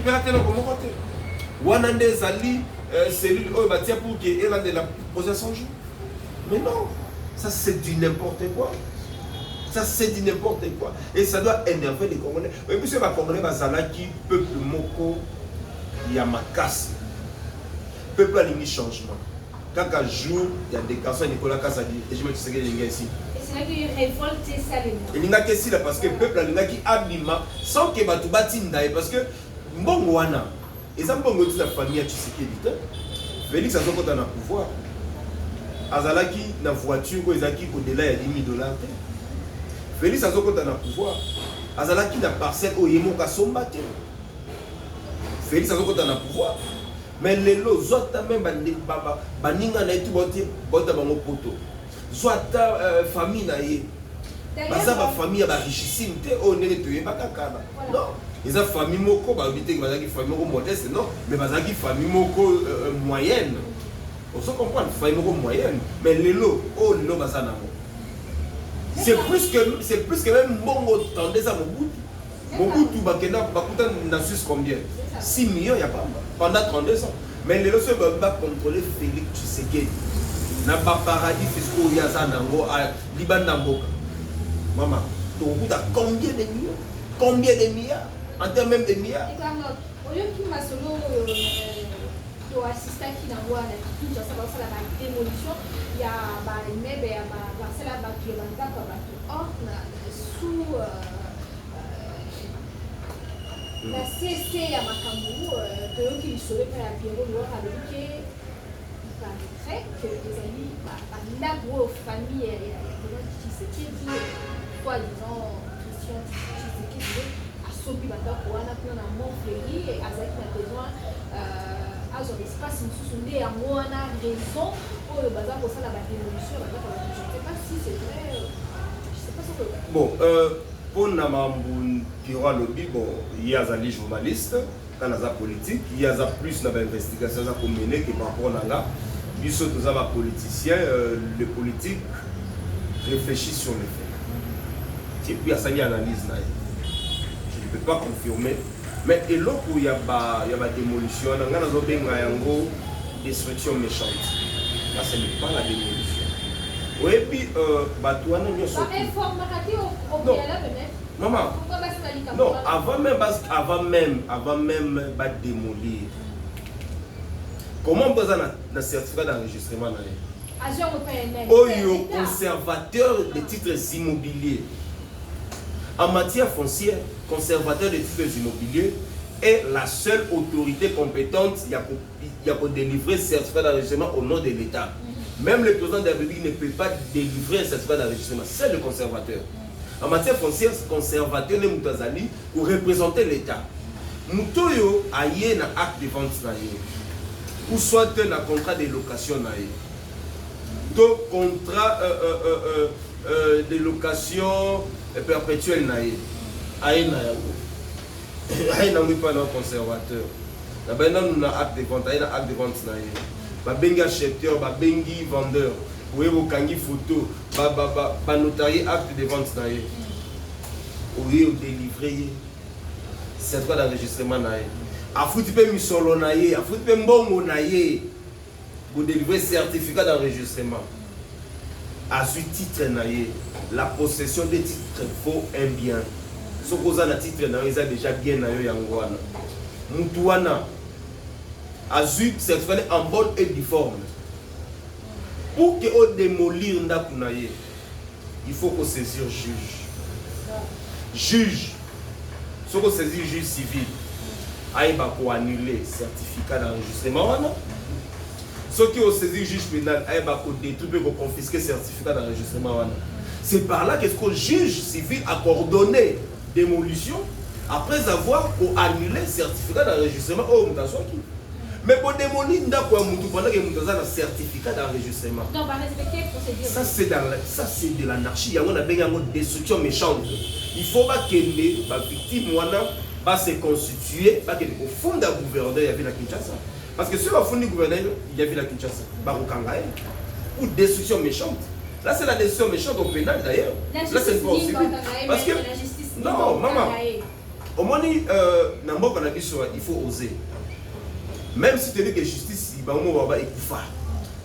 récupérer dans comment côté. Wanande Zali, cellule, oh, bah tiens, pour qu'il ait de la poser son jour. Mais non, ça c'est du n'importe quoi. Ça c'est du n'importe quoi. Et ça doit énerver les Congolais. Mais puis c'est les Congolais, qui peuple moko, il y a ma casse. Peuple a mis changement. Quand un jour, il y a des garçons, Nicolas Kassadi, et je me dis que c'est ici. Et c'est là qu'il y a une révolte, c'est ça les mots. Il y a que si là, parce que le peuple a qui abîma, sans que tu battines d'ailleurs, parce que bon, wana. Et ça, bon, la famille a Tshisekedi. Félix a son côté dans le pouvoir. Azalaki, dans la voiture, au-delà, il y a 10 000 $. Félix a son côté dans le pouvoir. Azalaki, dans la parcelle, au Yémo, à son bâtiment. Félix a son côté dans le pouvoir. Mais les autres, même, baninga na tout bota bango poto. Zwata famille na ye. Baza ba famille ba richissime te on est tué pas kakana. Non. Les famille moko ba habiter que bazaki famille moko modeste non, mais bazaki famille moko moyenne. On se comprend famille moko moyenne, mais les lots oh les lots bazana. C'est plus que même bongo tendez à Mobutu. Mobutu bakena bakuta na Suisse combien? 6 millions, il n'y a pas pendant 32 ans. Mais les leçons ne pas contrôler Félix Tshisekedi. N'a pas paradis fiscaux, il y a ça à Liban Namboka. Maman, tu as combien de millions? Combien de milliards? En termes même de milliards. Au lieu qu'il m'a solo assisté qui n'a pas la démolition, il y a une parcelle à sous. La CC à Makamou, que qui saurait par la Pierrot Noir à l'éduquer, il paraîtrait que les amis, la grosse famille, qui s'est dit, soi-disant, Christian Tshisekedi, a sauvé Bata pour un appel à Montpellier, et avec la besoin, à son espace, nous sommes à moi, on a raison, pour le bazar pour ça, la démolition, je ne sais pas si c'est vrai, je ne sais pas ce que. Bon, pour Namamboun Piro Lobby, bon, il y a des journalistes, dans la politique, il y a plus d'investigations à mener que par rapport à là. Ils sont tous les politiciens, les politiques réfléchissent sur les faits. Et puis, il y a ça, il y a une analyse. Je ne peux pas confirmer. Mais et là, il y a des démolitions, il y a une destruction méchante. Là, ce n'est pas la démolition. Oui, et puis, Batouana, nous sommes. Non, maman. Non, avant même démolir. Comment on peut faire un certificat d'enregistrement? Oyo, conservateur des titres immobiliers. En matière foncière, conservateur des titres immobiliers est la seule autorité compétente qui a pour délivrer un certificat d'enregistrement au nom de l'État. Même le président de la République ne peut pas délivrer un certificat d'enregistrement, c'est le conservateur. En matière foncière, conservateur ne Moutazali pour représenter l'État. Moutoyo a yé un acte de vente ou soit un contrat de location. Donc, contrat de location perpétuelle. Aïe n'a pas un conservateur. Nous avons un acte de vente. Un acte de vente. Babengi acheteur, babengi vendeur, vous avez kangi photo, notarié acte de vente naé. Vous délivré certificat d'enregistrement naé. A foutu pe misolo naé, a foutu pe mbongo naé. Vous délivrez certificat d'enregistrement. À ce titre naé, la possession des titres vaut un bien. Ce que vous avez titre naé, ils ont déjà bien naé yangwana. Mutuana. Azut, certificat en bonne et due forme. Pour que on démolir Ndakunaye, il faut qu'on saisisse juge. Juge. Si on saisit juge civil, il va annuler certificat d'enregistrement. Ce qui ont saisi juge pénal, il va détruire pour confisquer certificat d'enregistrement. C'est par là que le juge civil a coordonné démolition après avoir annulé certificat d'enregistrement. Oh, mais pour démolir pendant que nous avons un certificat d'enregistrement. Non, pas respecter procédure. Ça c'est de l'anarchie. Il y a une destruction méchante. Il faut pas que les victimes va se constituer au fond d'un gouverneur, il y avait la Kinshasa. Parce que sur le fond du gouverneur, il y avait la Kinshasa. Ou destruction méchante. Là c'est la destruction méchante au pénal d'ailleurs. Là c'est pas aussi. Parce que non, maman. Au moins, il faut oser. Même si tu dis que justice,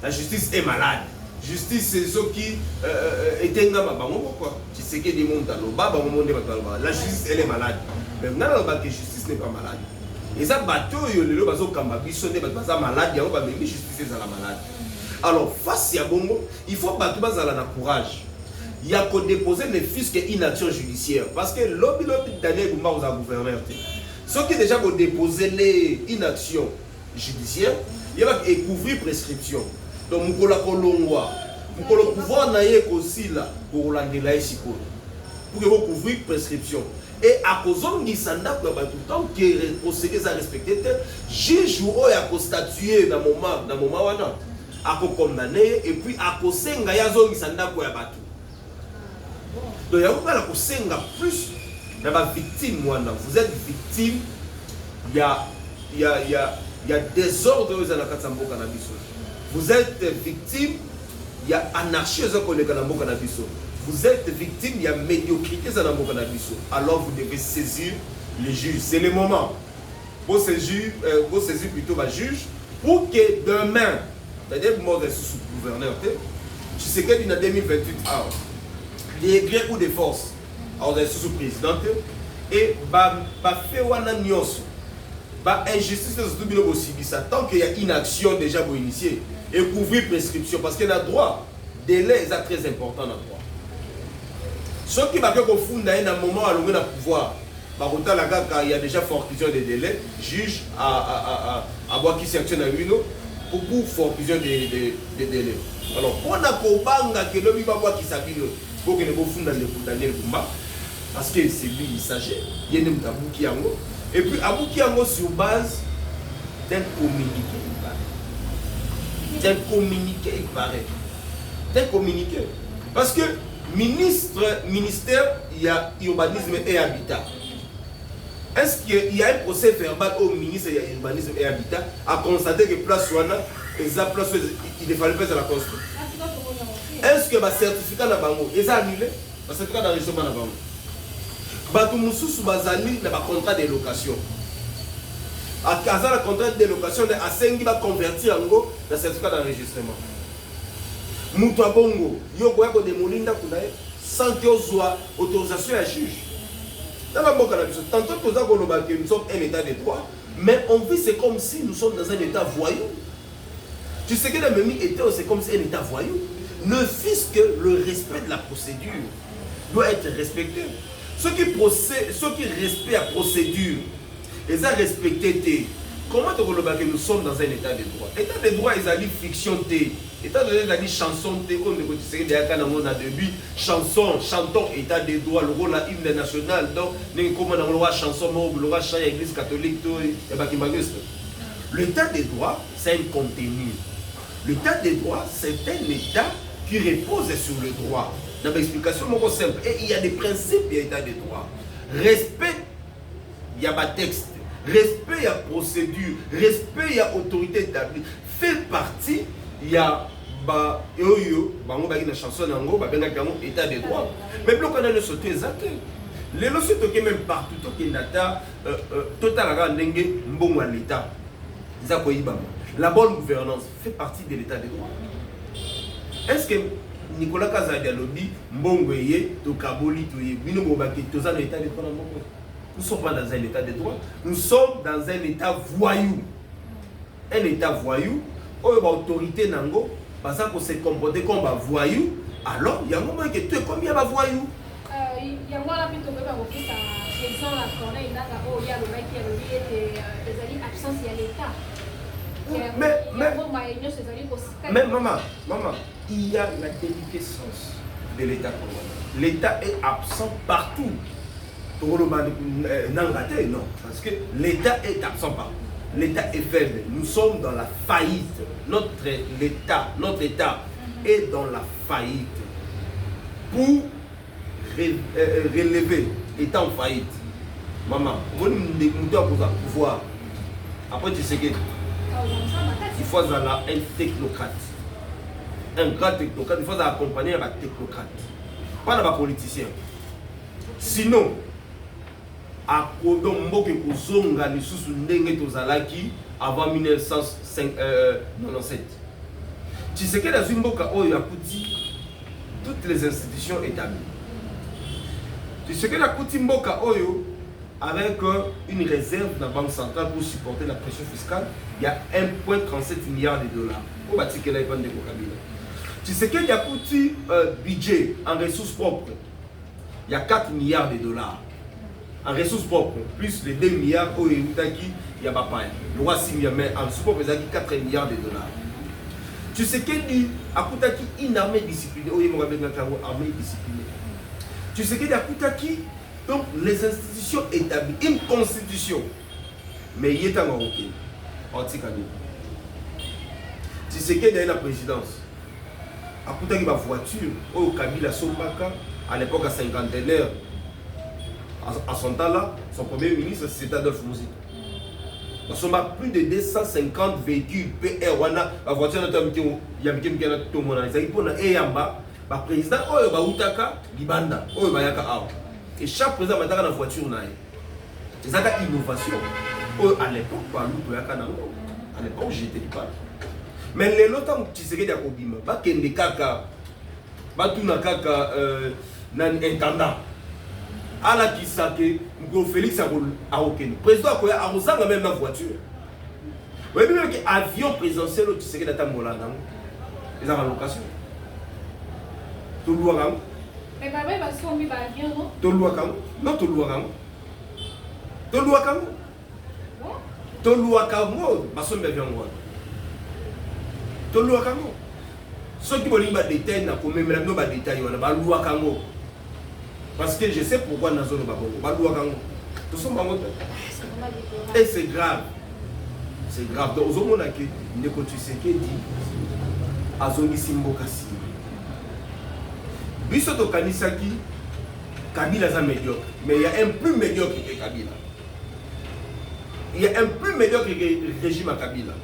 la justice est malade. Justice, c'est ce qui est un gamin. Tu sais qu'il y a des mondes dans le la justice, elle est malade. Mais maintenant, la justice n'est pas malade. Et ça, bateau, le bateau, quand on malade, il y a une justice, c'est la malade. Alors, face à Bongo, il faut battre le courage. Il y a qu'à déposer ne fût-ce qu'une action judiciaire. Parce que l'objet Daniel Goumba aux gouverneurs. Ceux qui déjà ont déposé une action judiciaire, il va couvrir prescription. Donc, nous avons le pouvoir aussi là pour que vous couvrir prescription. Et à cause de ça, tout le temps que les procédés sont respectés, juge ou a statué dans le moment à condamner et puis à cause de ça, donc, il y a plus de victimes. Vous êtes victime, il y a désordre dans la cannabis. Vous êtes victime, il y a anarchie dans le cannabis. Vous êtes victime, il y a médiocrité dans le cannabis. Alors vous devez saisir les juges. C'est le moment. Vous saisir plutôt le juge pour que demain, c'est-à-dire que moi je suis sous-gouverneur, tu sais qu'il y a 2028 ans. Des grés ou des forces, alors vous êtes sous-président, et fait wana nyonso, injustice tant qu'il y a une action déjà pour initier et couvrir prescription, parce qu'il y a droit, délai est très important dans le droit. Ceux qui vont fondre à un moment à l'ouvrir le pouvoir, il y a déjà forclusion des délais, juge à voir qui s'actionne à lui pour forclusion des délais. Alors, on a qu'au que l'homme va voir qui s'habille. Pour que les beaux fondent dans le combat, parce que c'est lui, il s'agit. Il y a un Abou Kiango. Et puis Abou Kiango sur base d'un communiqué, il paraît. D'un communiqué, il paraît. D'un communiqué. Parce que ministère, il y a urbanisme et habitat. Est-ce qu'il y a un procès verbal au ministre de l'urbanisme et habitat à constater que place Ouana, il ne fallait pas la construire? Est-ce que le certificat na bango est annulé? Le certificat d'enregistrement na bango. Batou Moussous bazali na contrat de location. À casa le contrat de location de Asengi va convertir en go le certificat d'enregistrement. Moutou bongo yo koya ko demolinda kunaye sans que soit autorisation à juge. Dans la banque tantôt que nous sommes un état de droit, mais on vit c'est comme si nous sommes dans un état voyou. Tu sais que dans le même état c'est comme si un état voyou. Ne fût-ce que le respect de la procédure doit être respecté. Ceux qui respectent la procédure, ils ont respecté. Comment te que nous sommes dans un état de droit? État de droit, ils ont dit fiction. État de droit, ils ont dit chanson. Comme tu sais, il y a un début, chanson, chantons état de droit, le rôle de l'hymne national. Donc, comment on a le roi chanson, le roi chant l'église catholique, l'état de droit, c'est un contenu. L'état de droit, c'est un état qui repose sur le droit. Dans l'explication simple, et il y a des principes de l'état de droit. Respect, il y a un texte. Respect, il y a procédure. Respect, il y a autorité établie. Fait partie, il y a une chanson état de droit. Mais quand on a le sauté exact, les lois sont même partout, total l'état. La bonne gouvernance fait partie de l'état de droit. Est-ce que Nicolas Kazadialobi, Mbongweye, Tokaboli, nous sommes dans l'état de droit? Nous ne sommes pas dans un état de droit, nous sommes dans un état voyou. Un état voyou, où l'autorité nango, parce qu'on se comporter comme un voyou, alors il y a un moment que tu es comme un voyou. Il y a un moment plutôt que président la Corneille, il y a le mec qui a des absence, il y a l'État. Mais maman, il y a la déliquescence de l'État congolais. L'État est absent partout. Non, parce que l'État est absent partout. L'État est faible. Nous sommes dans la faillite. Notre État est dans la faillite. Pour relever l'État en faillite, maman, vous nous pouvoir. Après, tu sais que il faut avoir un technocrate. Un grand technocrate, il faut accompagner un technocrate. Pas un politicien. Sinon, donc mboka kozonga lisusu ndenge tozalaki avant 1997. Tshisekedi azwi mboka oyo akuti toutes les institutions établies. Tshisekedi akuti mboka oyo avec une réserve de la Banque centrale pour supporter la pression fiscale. Il y a 1,37 milliard de dollars. Au Batik, il y a pas de Kabila. Tshisekedi akuti budget en ressources propres. Il y a 4 milliards de dollars. En ressources propres, plus les 2 milliards au Yutaki, il y a pas le roi 6 milliards, mais en ressources propres, il y a 4 milliards de dollars. Tshisekedi akutaki une armée disciplinée. Oh, il y a une armée disciplinée. Tshisekedi akutaki donc les institutions établies, une constitution. Mais il est en Marocain. Antikani. Tshisekedi a la présidence. Akutaki ma voiture, au Kabila Sombaka, à l'époque à cinquantenaire. À son temps là, son premier ministre c'était Adolphe Mouzito. Nous sommes à plus de 250 véhicules PR. La voiture de Tomito, il y a un peu de tout le monde. Il y a un président, il y a un Libanda, il y a un et chaque président a une voiture. C'est ça une innovation. À l'époque, à l'époque, j'étais pas. Mais les lots, tu sais qu'il y a un problème. Il y a un intendant. Ala Kisake, Félix Arokene. Président a même la voiture. Vous voyez bien qu'avion présidentiel, tu sais qu'il y a un Molanda. Ils ont la location. Tout le monde. Mais pas vrai parce qu'on met avion, non? Tout le monde. Non, tout le monde. Tout le monde. Tout le monde. Parce qu'on met avion. Tout le monde. Ceux qui veulent des détails, ils ont même des détails. Ils ont parce que je sais pourquoi nous avons et c'est grave. C'est grave. Donc, vous avez dit que Tshisekedi a zongi Simboka Simba. Bisoto Kanisaki, Kabila est médiocre. Mais il y a un plus médiocre que Kabila. Il y a un plus médiocre que le régime à Kabila.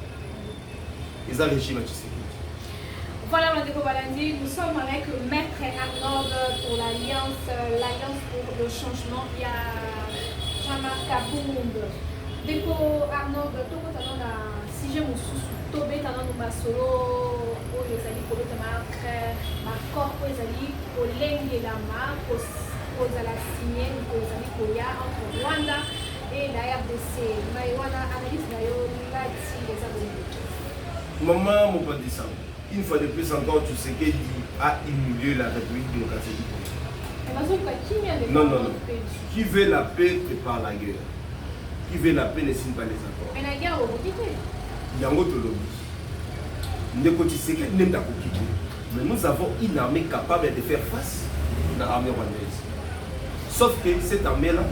Ils ont le régime à Tshisekedi. Voilà, nous sommes avec Maître Arnold pour l'Alliance pour le changement. Il y a Jean-Marc Kabound. Deko Arnold, tout le monde si je me suis tombé dans le masolo, les alliés pour le marque, ma corps pour les alliés pour l'Engue la marque, pour la signer, pour les alliés pour entre Rwanda et la RDC. Mais on a analysé là-dessus les abonnés. Maman, mon pas dit ça. Une fois de plus encore, tu sais qu'il a humilié la République démocratique du Congo. Non, non, non. Qui veut la paix prépare la guerre. Qui veut la paix ne signe pas les accords. Mais la guerre, on il y a un autre lobby. Mais nous avons une armée capable de faire face à l'armée rwandaise. Sauf que cette armée-là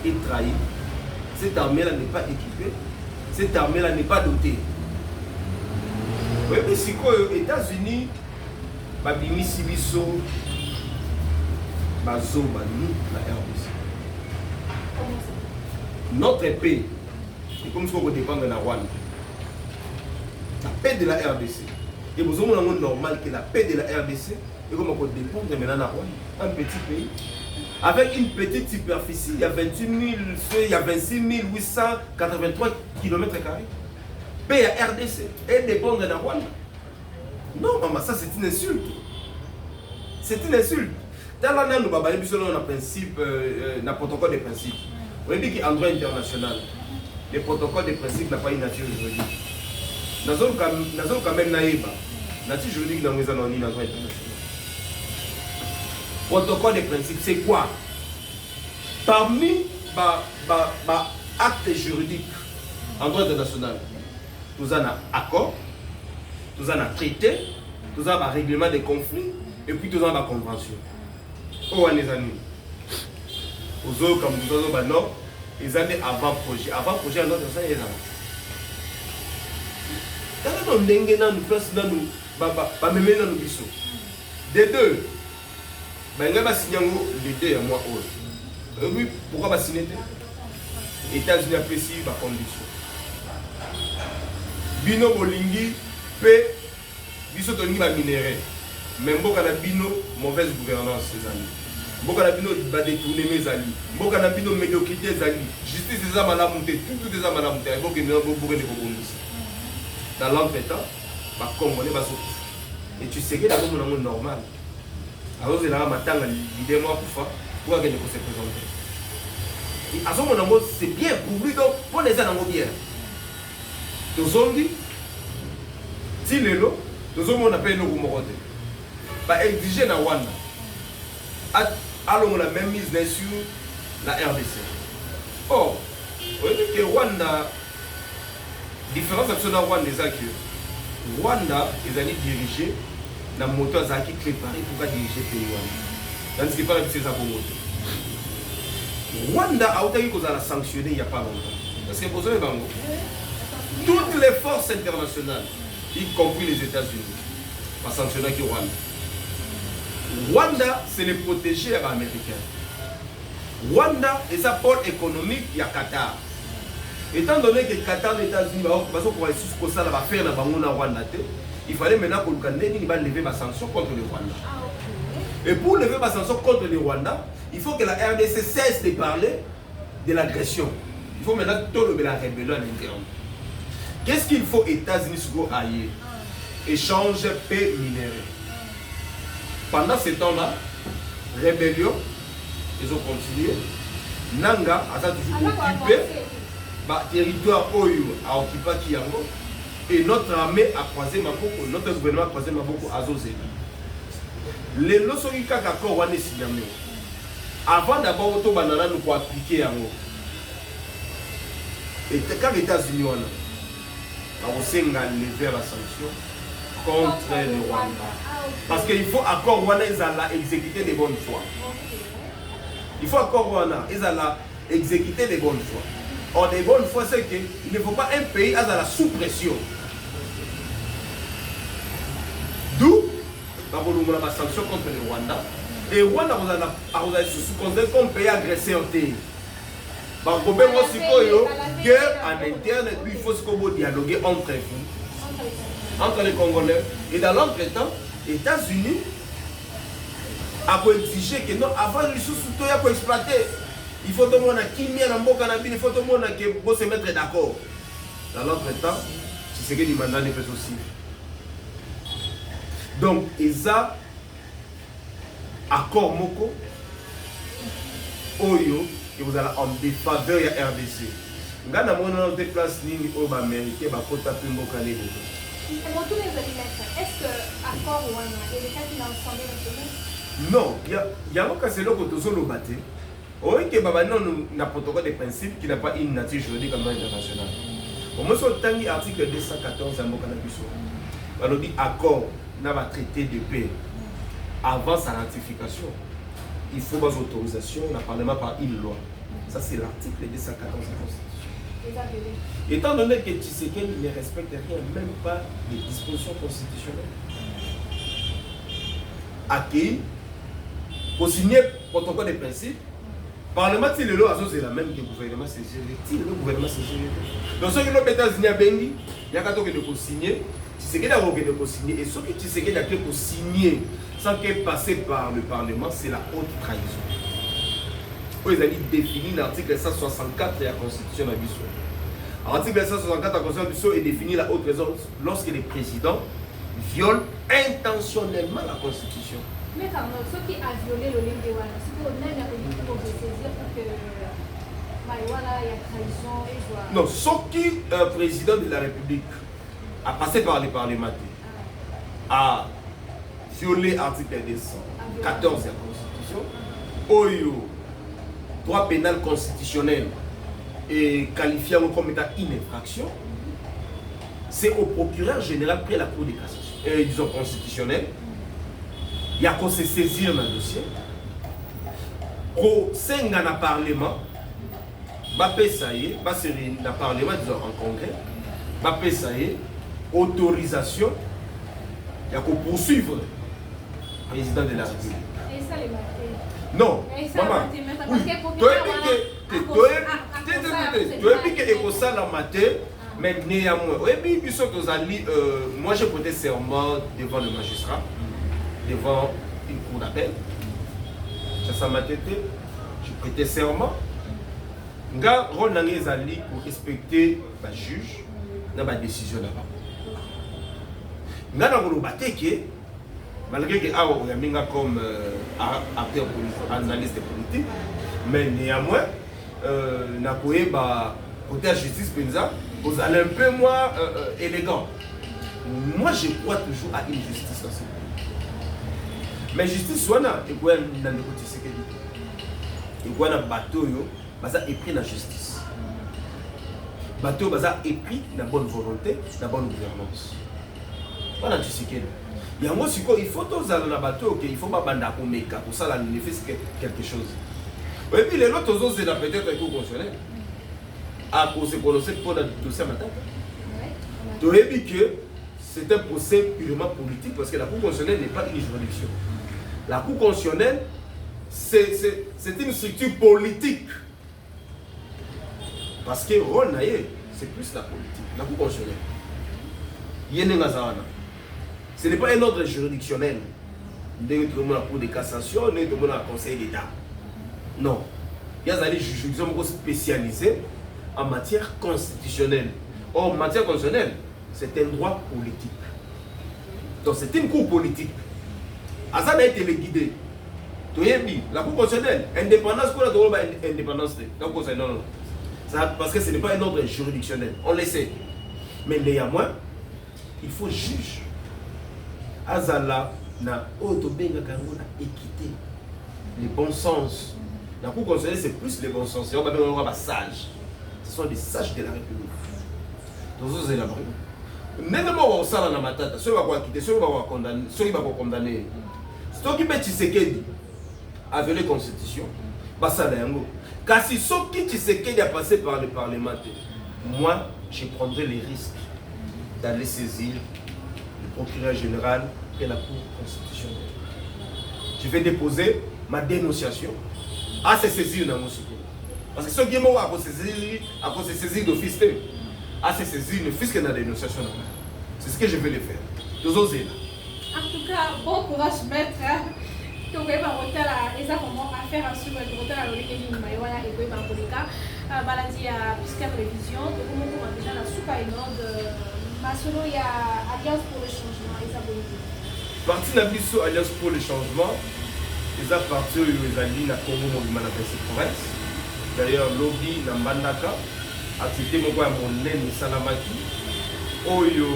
est trahie. Cette armée-là n'est pas équipée. Cette armée-là n'est pas dotée. Oui, mais si aux États-Unis, Babimi Sibiso, Bazo, Bani, la RDC. Notre paix, c'est comme ce qu'on dépend de la Rwanda. La paix de la RDC. Et vous avez un normal que la paix de la RDC est comme on dépend de maintenant la Rwanda. Un petit pays. Avec une petite superficie, il y a 28 000, il y a 26 883 km². Paix à RDC et dépend de la Rwanda. Non, maman, ça c'est une insulte. C'est une insulte. Dans la nous avons un principe, un protocole de principe. On dit qu'en droit international, le protocole de principe n'a pas une nature juridique. Nous avons quand même naïba. Nature juridique dans le droit international. Protocole de principe, c'est quoi? Parmi les actes juridiques en droit international, nous avons un accord, nous avons un traité, nous avons un règlement des conflits, et puis nous avons une convention. Oh, les amis. Aux autres, comme nous avons maintenant, ils ont des avant-projets. Avant-projet, à notre sens, ils ont. Dans le dengue, nous faisons nous, des deux. Ben, il y a signé les deux à moi. Oui, pourquoi va signer? Les États-Unis apprécient ma condition. Bino Bolingi, paix, biso tolingi va minérer. Même si on a bino, mauvaise gouvernance, ces amis. Mboka na bino ba détourner mes amis. Mboka na bino médiocrité zali. Justice eza malamu te, tout eza malamu te. Boka na boka ne kobondisa. Dans l'entretemps, ba Congolais ba soki. Et tu sais que dans le monde normal. Alors c'est là matanga l'idée moi pour faire pour que ne se présenter. Et à ce moment c'est bien pour lui donc pour les gens bien. Tous on dit si lelo, tous on appelle nous comme côté. Ba exiger na Rwanda. Alors on a même mise sur la RDC. Or, vous voyez que Rwanda, différence avec le Rwanda, c'est que Rwanda est allé diriger la moto qui est préparée pour diriger le pays Rwanda. Dans ce qui n'est pas la vie, c'est ça pour moto. Rwanda a été sanctionné il n'y a pas longtemps. Parce que vous avez toutes les forces internationales, y compris les États-Unis, ont sanctionné Rwanda. Rwanda, c'est le protégé américain. Rwanda est un pôle économique, il y a Qatar. Étant donné que Qatar, les États-Unis, il fallait maintenant que le Canada lever ma sanction contre le Rwanda. Et pour lever ma sanction contre le Rwanda, il faut que la RDC cesse de parler de l'agression. Il faut maintenant tout la rébellion à l'interne. Qu'est-ce qu'il faut États-Unis sur ailleurs? Échange paix minérale. Pendant ce temps-là, rébellion, ils ont continué. Nanga a toujours occupé le territoire Oyo a occupé Kiyango. Et notre armée a croisé Maboko, notre gouvernement a croisé Maboko à Zozé. Les lois qui ont été signées. Avant d'abord, nous avons appliqué Yango. Et quand les États-Unis ont levé la sanction contre le Rwanda. Parce qu'il faut accord Rwanda, ils allaient exécuter des bonnes foi. Il faut accord Rwanda, ils allaient exécuter des bonnes foi. Or, des bonnes foi, c'est qu'il ne faut pas un pays à la sous-pression. D'où la sanction contre le Rwanda. Et Rwanda, vous avez sous-considéré comme pays agressé en terre. Donc, vous avez une guerre en interne, et puis il faut dialoguer entre vous, entre les Congolais. Et dans l'entretemps, les États-Unis ont exigé que non, avant les sous-sous, il faut exploiter. Il faut tout le monde qui vient dans le canabine, il faut tout le monde qui peut se mettre d'accord. Dans l'entretemps, c'est ce que les mandats ne fait aussi. Donc, ils ont accord Moko, Oyo, et vous allez en défaveur de la RDC. Nous avons des places au Amérique, Bakota Pimboka Nebo. Est-ce que l'accord Rwanda et les cas qui l'ont ensemble non, il y a un cas c'est là que nous avons battu. Oui, que nous avons un protocole de principe qui n'a pas une nature juridique comme internationale. Au moins, sur l'article 214, on a dit accord n'a pas traité de paix. Avant sa ratification, il faut des autorisations, le Parlement par une loi. Ça, c'est l'article 214 de la Constitution. Étant donné que Tshisekedi ne respecte rien, même pas les dispositions constitutionnelles, accueilli, pour signer le protocole de principe, le Parlement, c'est le loi, c'est la même que le gouvernement, c'est le gouvernement, c'est le donc, ceux qui ont États-Unis à Bengi, il y a qu'à signer, Tshisekedi a signé, et ceux qui Tshisekedi a signé sans qu'elle passe par le Parlement, c'est la haute trahison. Ils ont défini l'article 164 de la Constitution d'Abisso. L'article 164 de la Constitution d'Abisso est défini la haute trahison lorsque les présidents violent intentionnellement la Constitution. Mais quand ceux qui ont violé le livre de Wana, c'est pour même la politique pour saisir pour que Maïwana y a trahison et soit. Non, ceux qui président de la République a passé par les parlementaires, a violé l'article 214 de la Constitution, Oyo, droit pénal constitutionnel et qualifié comme état une infraction, c'est au procureur général près la Cour de cassation, disons constitutionnelle. Il y a qu'à se saisir dans le dossier. Au sein d'un Parlement, dans le Parlement, disons en congrès, autorisation, il y a qu'à poursuivre le président de la République. Et ça, les matés. Non, maman. Tu as dit que ça la maté, mais néanmoins, moi j'ai prêté serment devant le magistrat, devant une cour d'appel. Chassa Matete, je prêtais serment. Nga rôle nangé ezali pour respecter le juge dans la décision là-bas. Nga na koloba teke malgré que awa oyaminga comme acteur politique, analyste politique, mais néanmoins na koyeba côté la justice penza, vous allez un peu moins élégant. Moi je crois toujours à une justice dans ce pays. Mais justice wana et quoi na négocier que et quoi na bateau yo baza épris la justice. Bateau baza épris la bonne volonté, la bonne gouvernance. Voilà tu sais que il y a moi il faut tous aller na bateau que il faut pas banda komeka pour ça là ne fait quelque chose. Et puis les autres os c'est peut-être un coup constitutionnel. À cause de connaître pour le dossier matin. Tu as dit que c'est un procès purement politique parce que la Cour constitutionnelle n'est pas une juridiction. La Cour constitutionnelle, c'est une structure politique. Parce que c'est plus la politique. La Cour constitutionnelle. Ce n'est pas un ordre juridictionnel. Nous avons la Cour de cassation, nous avons le Conseil d'État. Non. Il y a des juridictions spécialisées en matière constitutionnelle. Or, en matière constitutionnelle, c'est un droit politique. Donc, c'est une cour politique. Ça a été guidé. La cour constitutionnelle, indépendance, quoi la indépendance non, non. Parce que ce n'est pas un ordre juridictionnel. On le sait. Mais néanmoins, il faut juger. Azala na autobenga kango na équité, le bon sens. La cour constitutionnelle, c'est plus le bon sens. On va avoir sage. Ce sont des sages de la République. Tous ces éléments. Néanmoins, on s'en a matata. Ceux qui vont quitter, ceux qui vont condamner, ceux qui vont condamner. Ceux qui mettent Tshisekedi avec la Constitution, ça là yango. Car si ceux qui Tshisekedi a passé par le Parlement, moi, je prendrai les risques d'aller saisir le procureur général et la Cour constitutionnelle. Je vais déposer ma dénonciation à se saisir dans mon secours. Parce que ceux qui m'ont à se saisir d'office, à se saisir le fisc dans la dénonciation. C'est ce que je vais le faire. Tous oser. En tout cas, bon courage, maître. Tu vas comment affaire à suivre le hôtel à l'origine de Maïwana et de Bambolika. Baladi à Piscal Révision. Tu vas déjà la soupe à une ordre. Masolo, il y a Alliance pour le changement. Parti Nabiso Alliance pour le changement. Les partis où ils allaient na Congo Mouvement na province. D'ailleurs, lobby na Mbandaka, activité mon nez Salamaki, Oyo,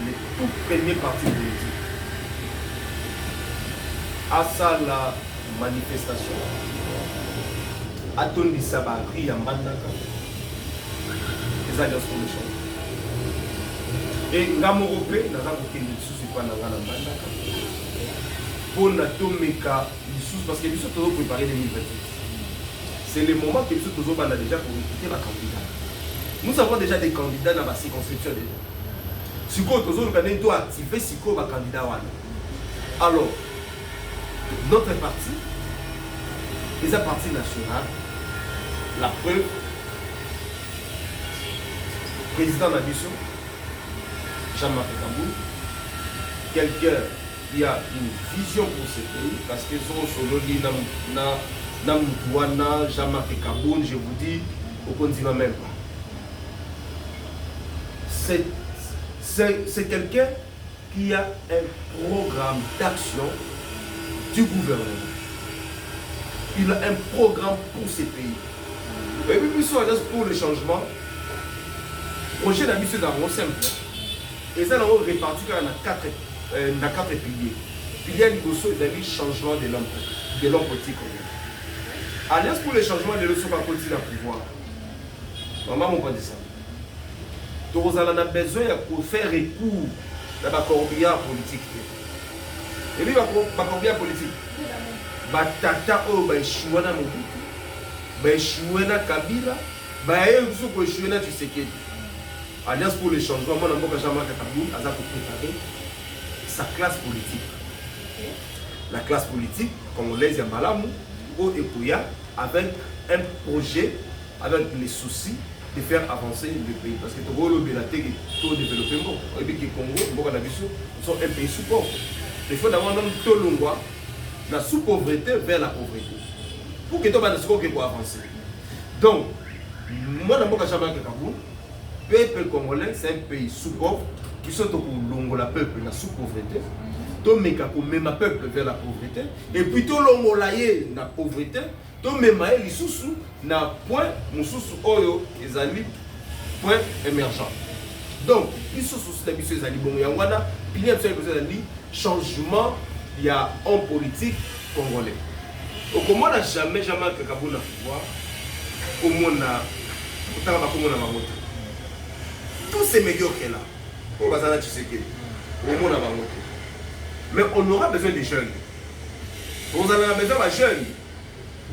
les tout premiers partis politiques. À ça, la manifestation, à Tony Sabagri à Mbandaka, les alliances pour le changement. Et Ngamorope, n'a pas aucun sous pas dans Mbandaka. Pour Natomeka, parce que nous sommes toujours préparés 2028. C'est le moment que nous sommes toujours déjà pour recruter la candidate. Nous avons déjà des candidats dans la circonscription déjà. Si vous doit activer si vous êtes candidat. Alors, notre parti, les partis nationaux, la preuve, président Nabiso, Jean-Marc Kaboul, quelqu'un qui a une vision pour ce pays, parce que Namutouana, Jean-Marc Kaboul, je vous dis, au continent même pas. C'est quelqu'un qui a un programme d'action du gouvernement. Il a un programme pour ces pays. Et puis, pour le changement, le projet d'ambition est simple. Et ça, on répartit dans 4 piliers. Pilier Ligoso est le changement de l'homme politique. Alliance pour le changement de l'homme politique à pouvoir. Maman, on va dire ça. Donc, vous avez besoin de faire recours dans la corbillard politique. Et puis, la corbillard politique. Batata o baishuana Mobutu, baishuana Kabila, baishuana Tshisekedi. Alliance pour le changement, moi, je suis en train de préparer sa classe politique. La classe politique, congolaise et Malamu, au Ekoya, avec un projet, avec les soucis de faire avancer le pays. Parce que tu vois le développement, et puis le Congo, nous sommes un pays support. Il faut d'avoir un Tolongwa, la sous-pauvreté vers la pauvreté. Pour que tu puisses avancer. Donc, moi, dans mon cas, le peuple congolais, c'est un pays sous-pauvre, qui sont au la peuple, la sous-pauvreté. Donc, même peuple vers la pauvreté. Et puis, tout le la pauvreté. Donc, même les sous na point, mon sous oyo, les amis, point émergent. Donc, les sous les amis, bon, il y a un changement, il y a un politique congolais. Donc, comment on n'a jamais que Kabuna pouvoir, comment on a, tous ces médiocres là, on va s'en mais on aura besoin des jeunes. On a besoin des jeunes.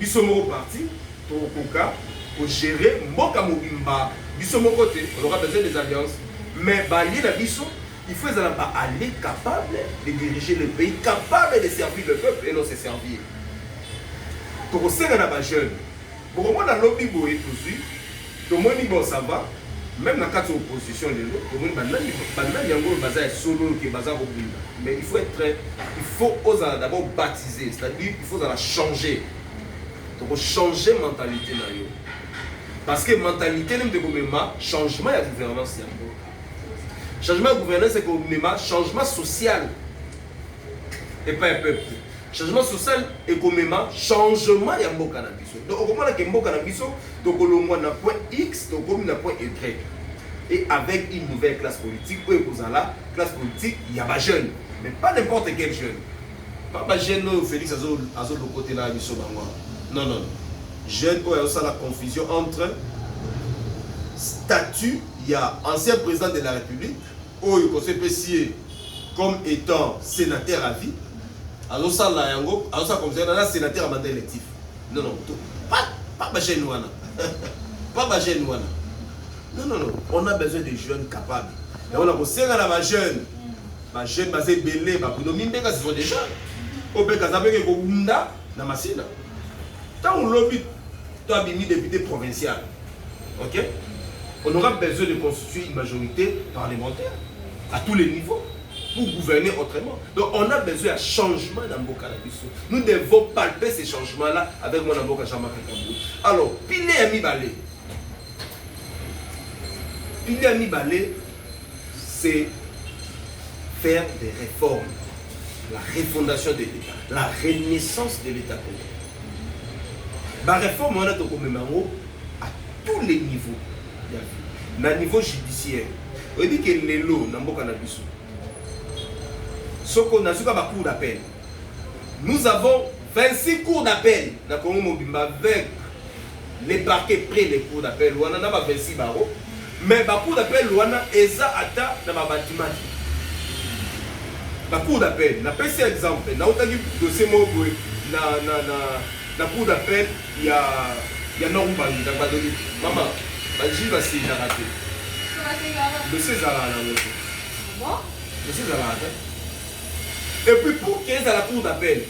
Ils sont partis pour gérer Mboka Mobimba. Ils sont côté. On aura besoin des alliances. Mais il faut aller capable de diriger le pays, capable de servir le peuple et non se servir. Pour ça, on a des jeunes. Pour moi, on a lobby pour tout tout le monde ça va. Même dans la opposition de l'autre, mais il faut être il faut d'abord baptiser, c'est-à-dire il faut la changer. Donc changer la mentalité. Parce que la mentalité de changement de gouvernance. Changement de gouvernance, c'est un changement social et pas un peuple. Changement social et changement de Mboka na biso. Donc, on comprend que Mboka na biso, donc on a point X, donc on a point Y. Et avec une nouvelle classe politique, où vous avez la classe politique, il y a des jeunes. Mais pas n'importe quel jeune. Pas des jeunes, Félix Azo le côté là, non, non. Jeunes, où il y a la confusion entre statut, il y a ancien président de la République, où il conseil PCA comme étant sénateur à vie. Alors ça, là, comme ça, sénateur à mandat électif. Non, non, pas chez nous. Pas chez nous. Non, non, non. On a besoin de jeunes capables. Et on a besoin de jeunes. Les jeunes basés belés, ce sont des jeunes. Au Béka, ça veut dire qu'on a dans ma sina. Tant on lobby, tu as mis député provincial. Ok? On aura besoin de constituer une majorité parlementaire à tous les niveaux pour gouverner autrement. Donc on a besoin d'un changement dans Mboka na biso. Nous devons palper ces changements-là avec mon Mboka Jean-Marc Kabou. Alors, Pilé Ami Balé. Pilé Ami Balé, c'est faire des réformes. La refondation de l'État. La renaissance de l'État congolais. La réforme, on a tout à tous les niveaux. Au niveau judiciaire. On dit que les lots dans Mboka na biso. Soko na suka ba cours d'appel. Nous avons 26 cours d'appel dans Congo Mobimba avec les parquets près des cours d'appel. On en a 26 barreaux. Mais les cours d'appel, on a eza ata dans ma bâtiment. Les cours d'appel, na pesi exemple, na otaki dossier moko na cours d'appel, il y a Norumbangi dans Badoli. Maman, Badji va s'y rater. Dossier Zara là. Dossier Zara. Et puis pour qu'il y ait à la cour d'appel,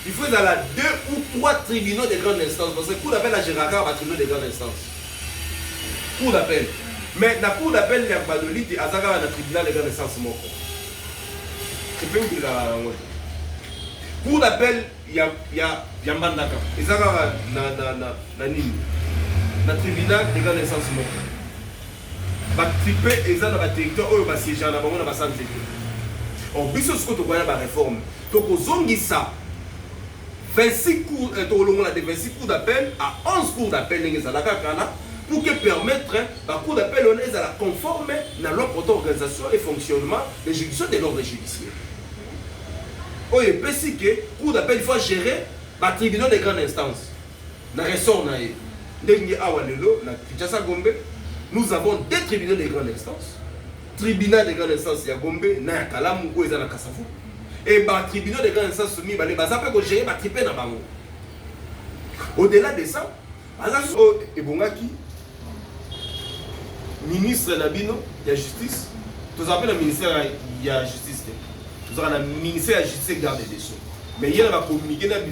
il faut aller 2 ou 3 tribunaux de grande instance. Parce que la cour d'appel à Gérard va tribunaux de grande instance. Cour d'appel. Mais la cour d'appel, il y a Badoli, il y a un tribunal de grande instance. C'est pas où il y a. Cour d'appel, il y a Mandaka. Il y a un tribunal de grande instance. Il y a un territoire où il y a un siège, il y a un centre. On peut se faire la réforme. Donc, on ça 26 cours, 26 cours d'appel à 11 cours d'appel pour que permettre la cour d'appel à conforme à leur organisation et fonctionnement des juridictions de l'ordre judiciaire. On peut dire que cour d'appel il faut gérer le tribunal de grande instance. Dans le ressort, nous avons 2 tribunaux de grande instance. Tribunal de grande instance, il y a Gombe, na Kalamu, ou na Kasavu. Et le tribunal de grande instance, il y a gérer le tribunal de Bango. Au-delà de ça, Ebongaki, ministre Nabino, il y a justice. Tout ça, le ministère il y a justice. Tout ça, le ministère de la justice garde des sceaux. Mais il y a communiqué dans le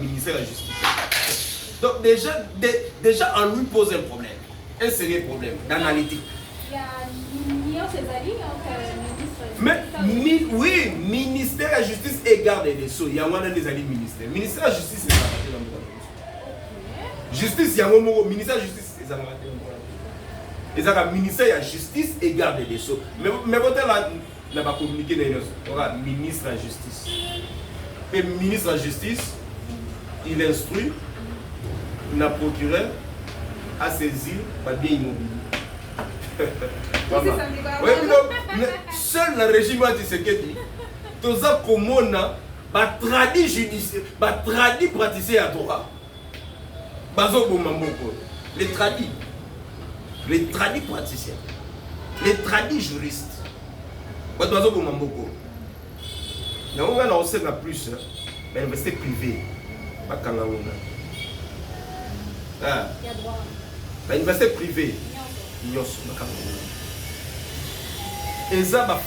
ministère de la justice. Donc déjà, on lui pose un problème. Un sérieux problème d'analytique. Il y a alliance ezali mais oui, ministère de la justice et garde des sceaux. Il y a un des ministères. Ministère de la justice est raté dans le justice, il y a un ministère de la justice est raté dans le il y a un ministère de la justice et garde des sceaux. Mais quand on a communiqué dans le ministre de la justice. Et le ministre de la justice, il instruit le procureur à saisir le bien immobilier. Oui, seul le régime a dit ce qu'il dit. Tout ça, comme on a traduit judiciaire, traduit praticien à droit. Les traduits praticiens, les traduits juristes. On sait plus, mais l'université privée, pas quand on a. L'université privée. Et ça va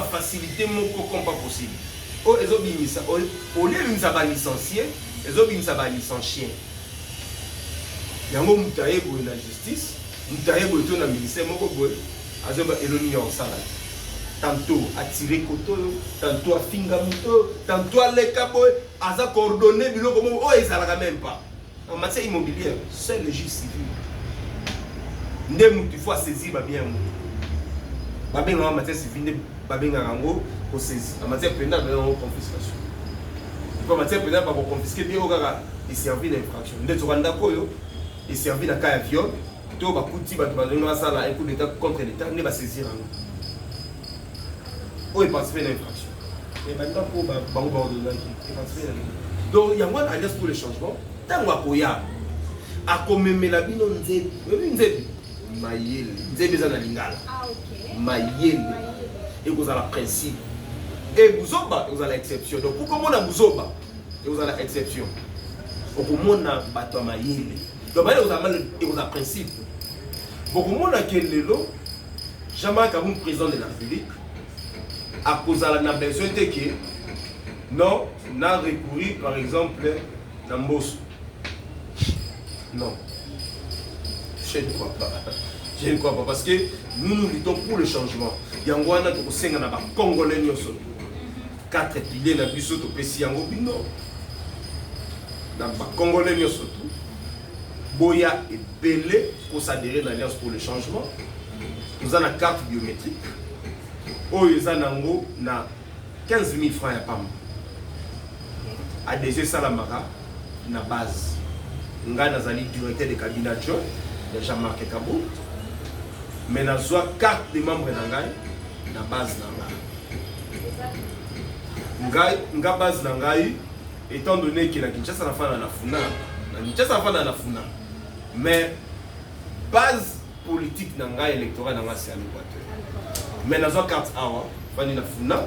faciliter mon comme pas possible. Oh, ils ont mis ça. Au lieu de nous licencier, ils ont mis ça licencier. Il y a un moment où il y a la justice, où il y a un ministère, où il y a un salaire. Tantôt à tirer koto, tantôt à finga moto, tantôt à l'écaboy, à ça coordonner, mais oh, ils ne même pas. En matière immobilière, seul le juge civil. Il faut saisir bien. En matière civile, il faut saisir. En matière pénale, il y a une confiscation. En matière pénale, il faut confisquer il servit d'infraction. Il servit dans le cas de viol. Il faut un coup d'État contre l'État, il va saisir. Il va participer à l'infraction. Donc, il y a une alliance pour le changement. Tant qu'il y a la bino nzebi. Mayele, nzebi za na lingala. Ah ok. Mayele. Et vous avez le principe. Et Bouzoba, vous avez l'exception. Donc pour comment on a Bouzoba, vous avez l'exception. Pour comment on a bateau Mayele. Donc vous avez le principe. Pour comment on a quel lot, jamais comme président de la République, à cause de la besoin de que non, on a recouru par exemple dans Mbosso. Non. Je ne crois pas. Je ne crois pas. Parce que nous luttons pour le changement. Il y a un Congolais. 4 piliers dans le Bissot au Pessiango. Non. Dans le Congolais. Boya et Belé pour s'adhérer dans l'Alliance pour le changement. Nous avons une carte biométrique. Nous avons 15 000 francs à PAM. Adhésion Salamara, na base. Nous avons un directeur de cabinet adjoint. Jean-Marc Kabou, mais nous avons carte de membres de la base. Nous avons base étant donné que la Kinshasa n'a pas la Funa. Mais base politique électorale c'est à l'Équateur. Mais nous avons carte awa, fani la Funa,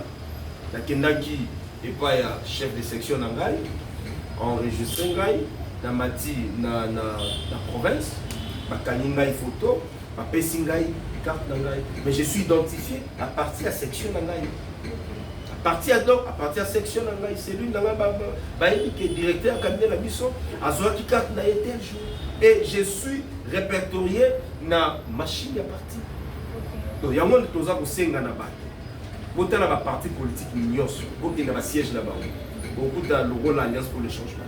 la Kendaki et pas chef de section enregistré dans Mati na province. Bakaninga photo, Pesingai, carte d'angai. Mais je suis identifié à partir de la section d'angai. À partir de la section d'angai, c'est lui qui est directeur cabinet de la mission. À qui carte n'a été un jour. Et je suis répertorié dans la machine à partir. Donc il y a un monde qui est en train de parti politique, il y a un siège là-bas. Beaucoup de l'Alliance pour le changement.